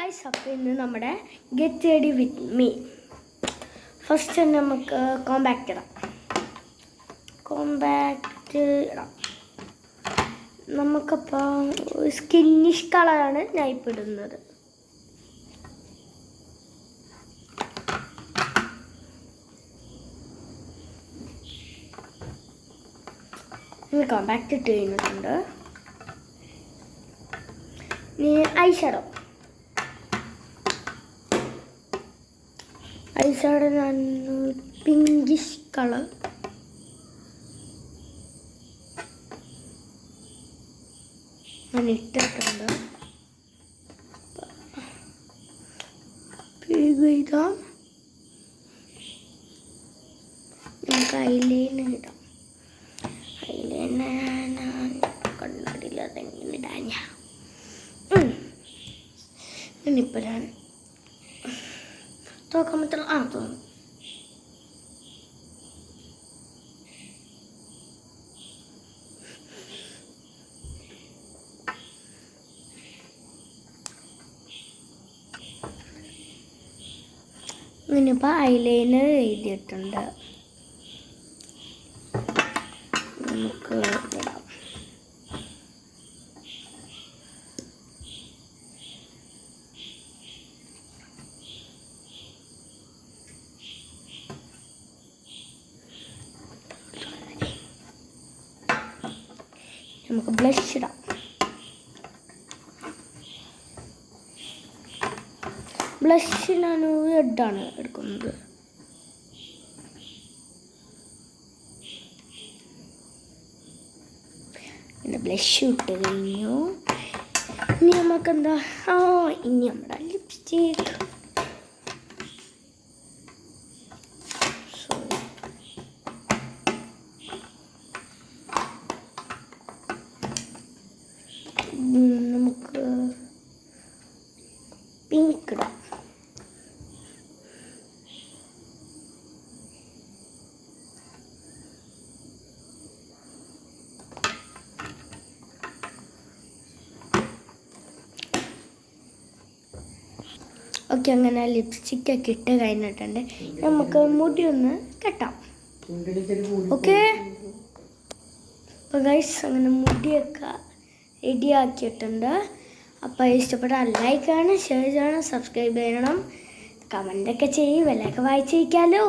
Guys, അപ്പോൾ ഇന്ന് നമ്മുടെ get ready with me. First തന്നെ നമുക്ക് കോമ്പാക്റ്റ് ഇടാം. നമുക്കപ്പോൾ സ്കിന്നിഷ് കളറാണ് ഞാൻ ഇപ്പോൾ ഇടുന്നത്. കോമ്പാക്റ്റ് ഇട്ട് കഴിഞ്ഞിട്ടുണ്ട്. ഐഷാഡോ ഞാൻ പിങ്കിഷ് കളർ ഞാൻ ഇട്ടിട്ടുണ്ട്. നമുക്ക് ഐലൈനർ ഇടാം. കണ്ണാടിയിൽ അതെങ്ങനെ ഇടാൻ ഇനിയിപ്പോൾ ഞാൻ തോക്കാൻ പറ്റില്ല. തോന്നും. ഇനിയിപ്പോൾ ഐലൈനർ എഴുതിയിട്ടുണ്ട്. നമുക്ക് ഇടാം. നമുക്ക് ബ്ലഷ് ഇടാം. ബ്ലഷ് ഞാൻ റെഡാണ് എടുക്കുന്നത്. പിന്നെ ബ്ലഷ് ഇട്ട് കഴിഞ്ഞു. ഇനി നമുക്കെന്താ ഇനി നമ്മുടെ ലിപ്സ്റ്റിക്. നമുക്ക് പിങ്ക് ഇടാം. ഓക്കെ, അങ്ങനെ ലിപ്സ്റ്റിക്കൊക്കെ ഇട്ട് കഴിഞ്ഞിട്ടുണ്ട്. നമുക്ക് മുടി ഒന്ന് കെട്ടാം. ഓക്കെ, അപ്പോൾ ഗൈസ് അങ്ങനെ മുടിയൊക്കെ റെഡിയാക്കിയിട്ടുണ്ട്. അപ്പോൾ ഇഷ്ടപ്പെട്ടാൽ ലൈക്ക് ചെയ്യണം, ഷെയർ ചെയ്യണം, സബ്സ്ക്രൈബ് ചെയ്യണം, കമൻ്റൊക്കെ ചെയ്യും, വിലയൊക്കെ വായിച്ചിരിക്കാമല്ലോ.